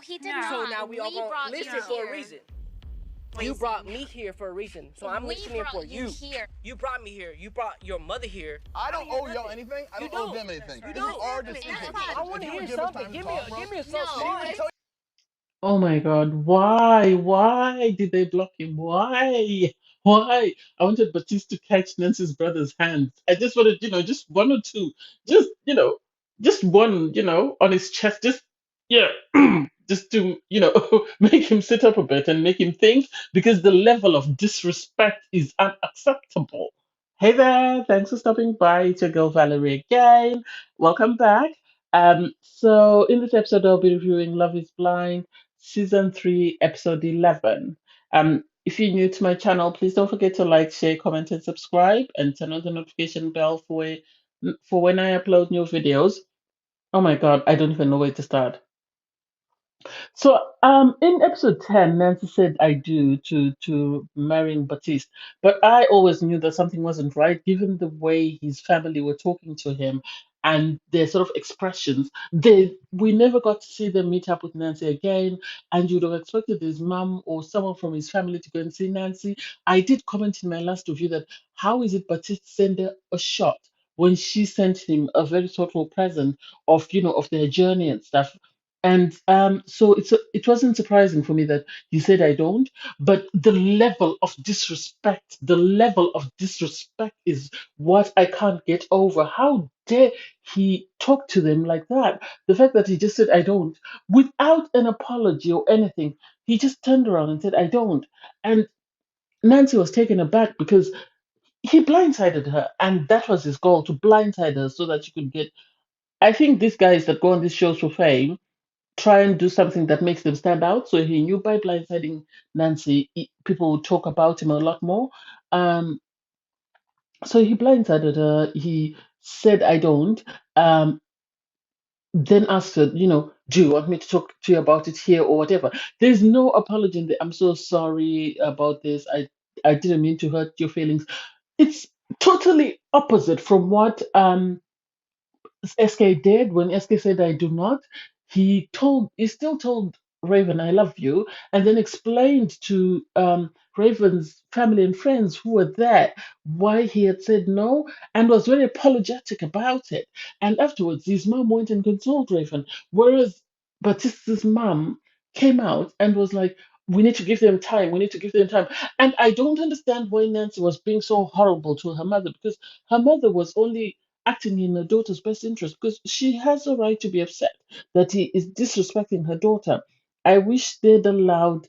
he did No. So not. now we all We gonna brought listen you for a here. reason. You brought me here for a reason, so I'm We listening brought for you you. here. You brought me here. You brought your mother here. I don't hear owe y'all nothing. anything. I You don't owe don't. them anything. You Because you don't. are just That's speaking. fine. I want If to you hear would give us something. time to Give talk, bro. me a so No, She smart. didn't tell Oh my God, why did they block him? Why? I wanted Batiste to catch Nancy's brother's hands. I just wanted, just one or two, just, just one, on his chest, just, yeah, just to, make him sit up a bit and make him think, because the level of disrespect is unacceptable. Hey there, thanks for stopping by. It's your girl Valerie again. Welcome back. So in this episode, I'll be reviewing Love is Blind, season 3, episode 11. If you're new to my channel, please don't forget to like, share, comment, and subscribe, and turn on the notification bell for when I upload new videos. Oh my God, I don't even know where to start. So, in episode 10, Nancy said I do to marrying Batiste, but I always knew that something wasn't right, given the way his family were talking to him and their sort of expressions. We never got to see them meet up with Nancy again, and you'd have expected his mum or someone from his family to go and see Nancy. I did comment in my last review that how is it Batiste sent her a shot when she sent him a very thoughtful present of their journey and stuff, and so it wasn't surprising for me that he said I don't, but the level of disrespect is what I can't get over. How dare he talk to them like that? The fact that he just said I don't, without an apology or anything, he just turned around and said I don't. And Nancy was taken aback because he blindsided her, and that was his goal, to blindside her so that she could get. I think these guys that go on these shows for fame try and do something that makes them stand out. So he knew by blindsiding Nancy, people would talk about him a lot more. Um, so he blindsided her. He said, "I don't." Um, then asked her, do you want me to talk to you about it here or whatever? There's no apology in there. I'm so sorry about this. I didn't mean to hurt your feelings. It's totally opposite from what SK did when SK said I do not. He still told Raven I love you, and then explained to Raven's family and friends who were there why he had said no, and was very apologetic about it. And afterwards, his mom went and consoled Raven, whereas Batista's mom came out and was like, "We need to give them time. We need to give them time." And I don't understand why Nancy was being so horrible to her mother, because her mother was only acting in her daughter's best interest, because she has a right to be upset that he is disrespecting her daughter. I wish they'd allowed,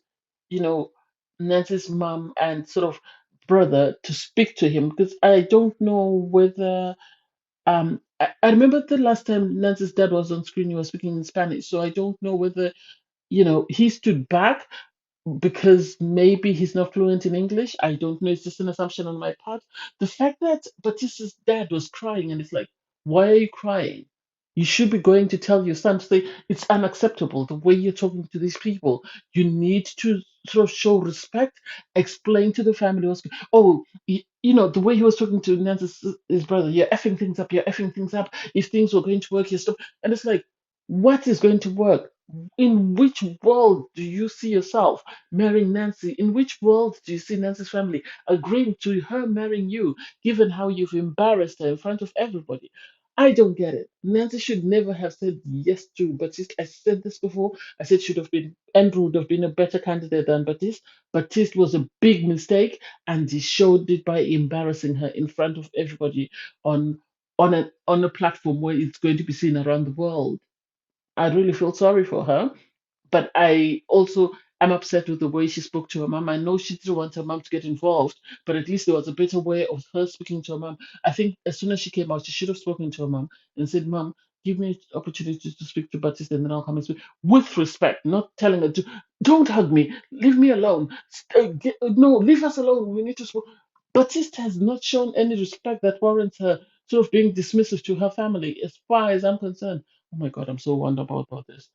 you know, Nancy's mom and sort of brother to speak to him, because I don't know whether I remember the last time Nancy's dad was on screen, he was speaking in Spanish, so I don't know whether he stood back because maybe he's not fluent in English. I don't know. It's just an assumption on my part. The fact that Batista's dad was crying, and it's like, why are you crying? You should be going to tell your son to say it's unacceptable the way you're talking to these people. You need to sort of show respect, explain to the family what's the way he was talking to Nancy's his brother. You're effing things up. You're effing things up. If things were going to work, you stop. And it's like, what is going to work? In which world do you see yourself marrying Nancy? In which world do you see Nancy's family agreeing to her marrying you, given how you've embarrassed her in front of everybody? I don't get it. Nancy should never have said yes to Baptiste. I said this before. I said should have been Andrew would have been a better candidate than Baptiste. Baptiste was a big mistake, and he showed it by embarrassing her in front of everybody on on a platform where it's going to be seen around the world. I really feel sorry for her, but I also am upset with the way she spoke to her mom. I know she didn't want her mom to get involved, but at least there was a better way of her speaking to her mom. I think as soon as she came out, she should have spoken to her mom and said, "Mom, give me an opportunity to speak to Baptiste, and then I'll come and speak with respect, not telling her to don't hug me, leave me alone. No, leave us alone. We need to speak." Baptiste has not shown any respect that warrants her sort of being dismissive to her family, as far as I'm concerned. Oh my God, I'm so wound up about this.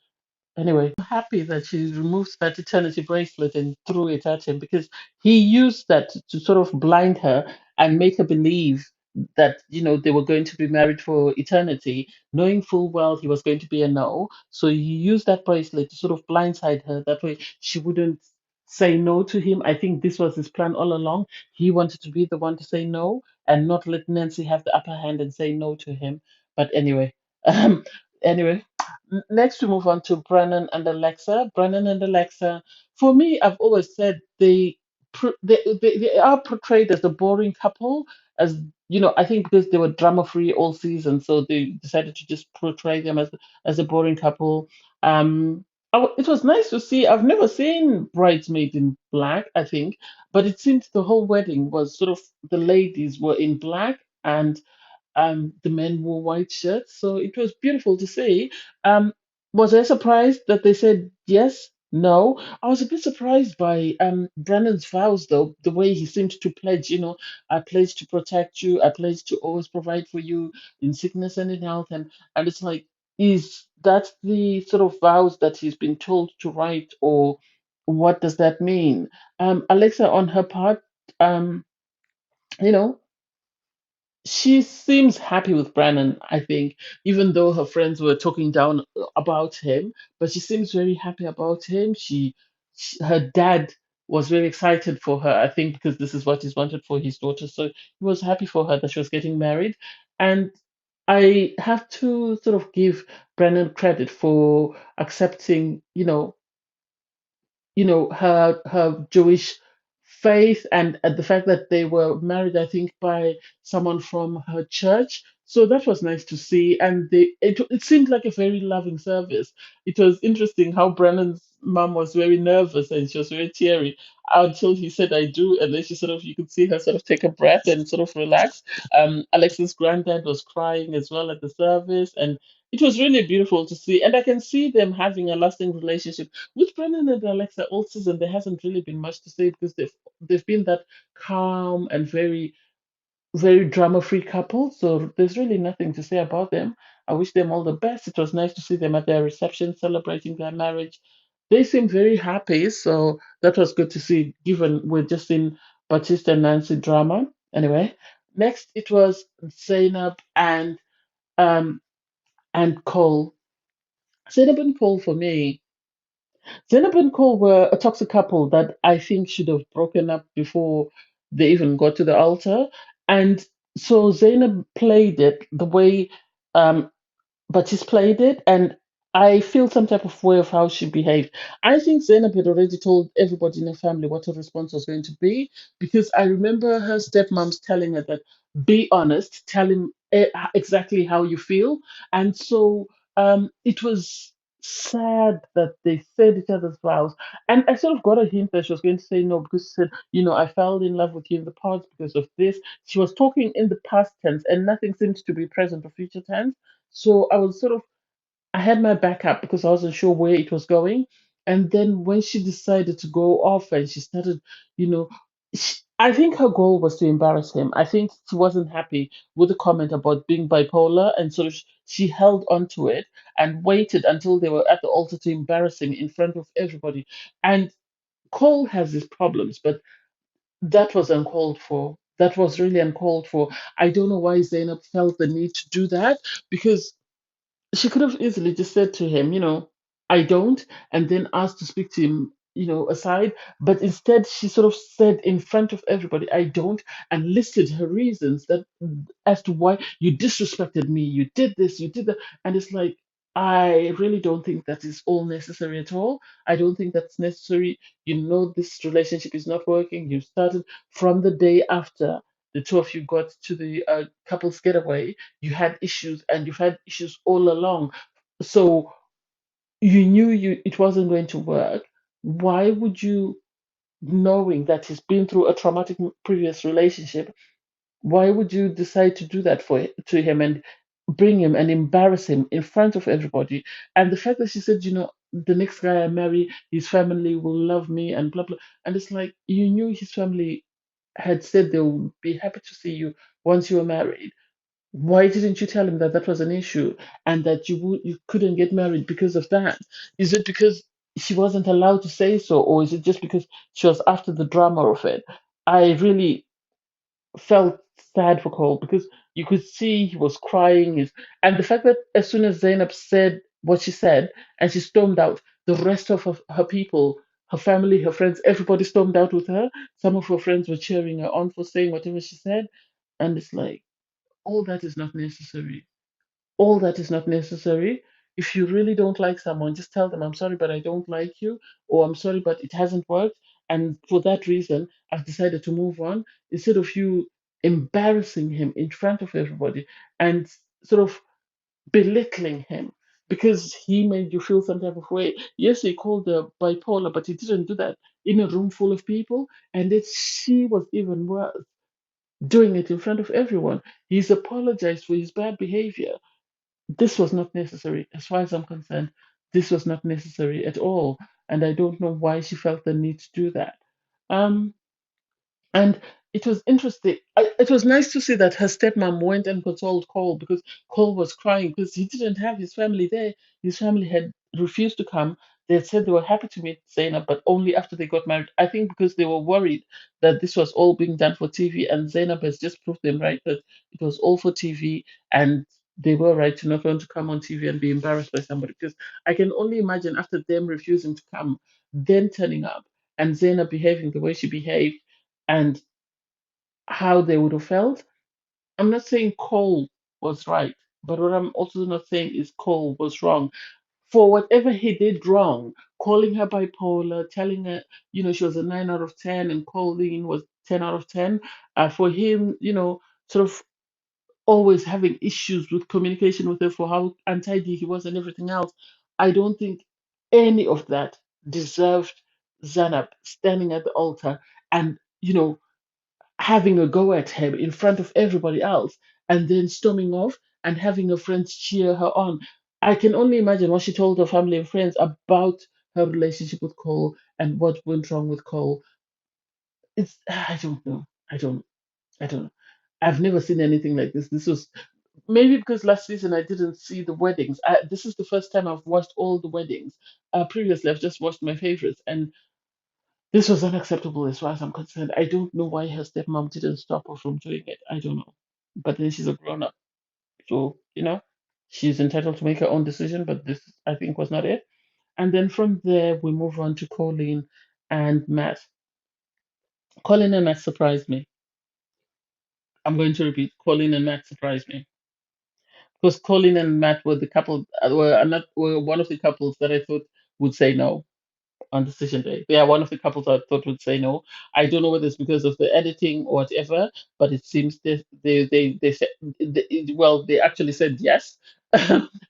Anyway, I'm happy that she removed that eternity bracelet and threw it at him, because he used that to sort of blind her and make her believe that they were going to be married for eternity, knowing full well he was going to be a no. So he used that bracelet to sort of blindside her. That way she wouldn't say no to him. I think this was his plan all along. He wanted to be the one to say no and not let Nancy have the upper hand and say no to him. But anyway, um, anyway, next we move on to Brennan and Alexa. Brennan and Alexa, for me, I've always said they are portrayed as a boring couple. As I think because they were drama free all season, so they decided to just portray them as a boring couple. Um, it was nice to see. I've never seen Bridesmaid in black, I think, but it seems the whole wedding was sort of the ladies were in black and the men wore white shirts, so it was beautiful to see. Was I surprised that they said yes? No, I was a bit surprised by Brennan's vows, though, the way he seemed to pledge. I pledge to protect you. I pledge to always provide for you in sickness and in health, and it's like, is that the sort of vows that he's been told to write, or what does that mean? Alexa, on her part, um, you know she seems happy with Brennan, I think, even though her friends were talking down about him, but she seems very happy about him. Her dad was very excited for her, I think, because this is what he's wanted for his daughter. So he was happy for her that she was getting married. And I have to sort of give Brennan credit for accepting, her Jewish faith and the fact that they were married, I think, by someone from her church. So that was nice to see, and it seemed like a very loving service. It was interesting how Brennan's mom was very nervous and she was very teary until he said "I do," and then she sort of you could see her sort of take a breath and sort of relax. Alexa's granddad was crying as well at the service, and it was really beautiful to see, and I can see them having a lasting relationship with Brennan and Alexa all season. There hasn't really been much to say because they've been that calm and very very drama free couple. So there's really nothing to say about them. I wish them all the best. It was nice to see them at their reception celebrating their marriage. They seem very happy, so that was good to see. Given we're just in Batista and Nancy drama. Anyway, next it was Zainab um and Cole. Zainab and Cole for me. Zanab and Cole were a toxic couple that I think should have broken up before they even got to the altar. And so Zainab played it the way um, but she's played it, and I feel some type of way of how she behaved. I think Zainab had already told everybody in her family what her response was going to be, because I remember her stepmoms telling her that be honest, tell him exactly how you feel. And so it was sad that they said each other's vows. And I sort of got a hint that she was going to say no, because she said, I fell in love with you in the past because of this. She was talking in the past tense, and nothing seemed to be present or future tense. So I had my backup because I wasn't sure where it was going. And then when she decided to go off and she started, you know, I think her goal was to embarrass him. I think she wasn't happy with the comment about being bipolar. And so she held on to it and waited until they were at the altar to embarrass him in front of everybody. And Cole has his problems, but that was uncalled for. That was really uncalled for. I don't know why Zainab felt the need to do that, because she could have easily just said to him, I don't, and then asked to speak to him, aside. But instead, she sort of said in front of everybody, I don't, and listed her reasons that as to why you disrespected me, you did this, you did that. And it's like, I really don't think that is all necessary at all. I don't think that's necessary. This relationship is not working. You started from the day after the two of you got to the couples getaway. You had issues, and you've had issues all along. So you knew it wasn't going to work. Why would you, knowing that he's been through a traumatic previous relationship, why would you decide to do that to him and bring him and embarrass him in front of everybody? And the fact that she said, the next guy I marry, his family will love me and blah blah. And it's like, you knew his family had said they would be happy to see you once you were married. Why didn't you tell him that that was an issue and that you couldn't get married because of that? Is it because she wasn't allowed to say so, or is it just because she was after the drama of it? I really felt sad for Cole because you could see he was crying. And the fact that as soon as Zainab said what she said and she stormed out, the rest of her people, her family, her friends, everybody stormed out with her. Some of her friends were cheering her on for saying whatever she said. And it's like, all that is not necessary. All that is not necessary. If you really don't like someone, just tell them, I'm sorry, but I don't like you, or I'm sorry, but it hasn't worked. And for that reason, I've decided to move on, instead of you embarrassing him in front of everybody and sort of belittling him because he made you feel some type of way. Yes, he called her bipolar, but he didn't do that in a room full of people. And that she was even worse, doing it in front of everyone. He's apologized for his bad behavior. This was not necessary. As far as I'm concerned, this was not necessary at all. And I don't know why she felt the need to do that. Um, and it was interesting. It was nice to see that her stepmom went and consoled Cole because Cole was crying because he didn't have his family there. His family had refused to come. They had said they were happy to meet Zainab, but only after they got married. I think because they were worried that this was all being done for TV, and Zainab has just proved them right that it was all for TV, and they were right to not want to come on TV and be embarrassed by somebody. Because I can only imagine after them refusing to come, then turning up, and Zainab behaving the way she behaved and how they would have felt. I'm not saying Cole was right, but what I'm also not saying is Cole was wrong. For whatever he did wrong, calling her bipolar, telling her, she was a 9 out of 10 and Colleen was 10 out of 10, for him, sort of always having issues with communication with her for how untidy he was and everything else, I don't think any of that deserved Zanab standing at the altar and, having a go at him in front of everybody else and then storming off and having her friends cheer her on. I can only imagine what she told her family and friends about her relationship with Cole and what went wrong with Cole. It's I don't know. I don't know. I've never seen anything like this. This was maybe because last season I didn't see the weddings. This is the first time I've watched all the weddings. Previously, I've just watched my favorites, and this was unacceptable as far as I'm concerned. I don't know why her stepmom didn't stop her from doing it. I don't know. But then she's a grown up. So, she's entitled to make her own decision, but this, I think, was not it. And then from there, we move on to Colleen and Matt. Colleen and Matt surprised me. I'm going to repeat Colleen and Matt surprised me. Because Colleen and Matt were the couple, were one of the couples that I thought would say no on decision day. They are one of the couples I thought would say no. I don't know whether it's because of the editing or whatever, but it seems they said well, they actually said yes,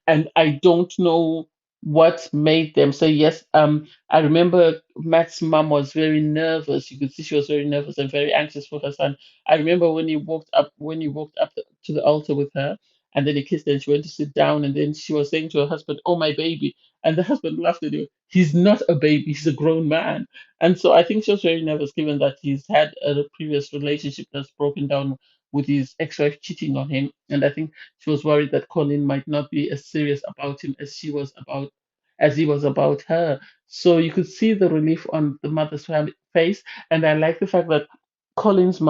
and I don't know what made them say yes. I remember Matt's mom was very nervous. You could see she was very nervous and very anxious for her son. I remember when he walked up to the altar with her. And then he kissed her and she went to sit down. And then she was saying to her husband, "Oh, my baby." And the husband laughed at her. He's not a baby, he's a grown man. And so I think she was very nervous given that he's had a previous relationship that's broken down with his ex-wife cheating on him. And I think she was worried that Colin might not be as serious about him as he was about her. So you could see the relief on the mother's face. And I like the fact that Colin's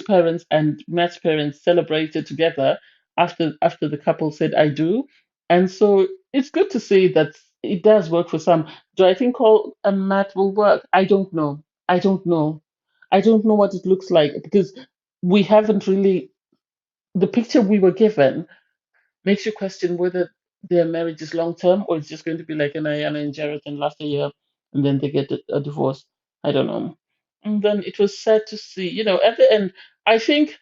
parents and Matt's parents celebrated together after the couple said I do. And so it's good to see that it does work for some. Do I think Cole and Matt will work? I don't know. I don't know. I don't know what it looks like because we haven't really, the picture we were given makes you question whether their marriage is long term or it's just going to be like an Ayana and Jared and last a year and then they get a divorce. I don't know. And then it was sad to see, at the end, I think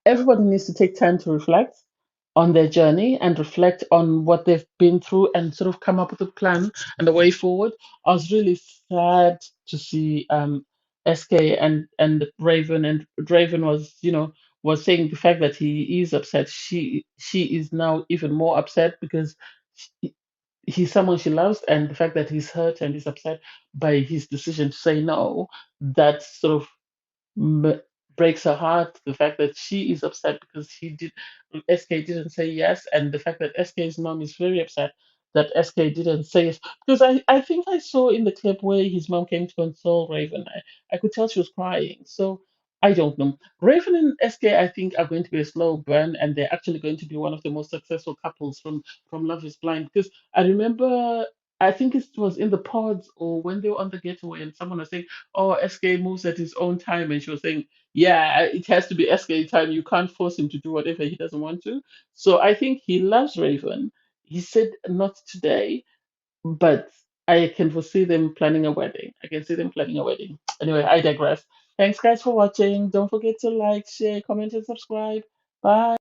everybody needs to take time to reflect on their journey and reflect on what they've been through and sort of come up with a plan and a way forward. I was really sad to see SK and Raven, and Raven was saying the fact that he is upset. She is now even more upset because he- he's someone she loves, and the fact that he's hurt and he's upset by his decision to say no, that sort of m- breaks her heart. The fact that she is upset because SK didn't say yes, and the fact that SK's mom is very upset that SK didn't say yes. Because I think I saw in the clip where his mom came to console Raven. I could tell she was crying. So I don't know. Raven and SK, I think, are going to be a slow burn, and they're actually going to be one of the most successful couples from Love Is Blind. Because I remember, I think it was in the pods or when they were on the getaway, and someone was saying, "Oh, SK moves at his own time," and she was saying, "Yeah, it has to be SK time. You can't force him to do whatever he doesn't want to." So I think he loves Raven. He said not today, but I can foresee them planning a wedding. I can see them planning a wedding. Anyway, I digress. Thanks, guys, for watching. Don't forget to like, share, comment, and subscribe. Bye.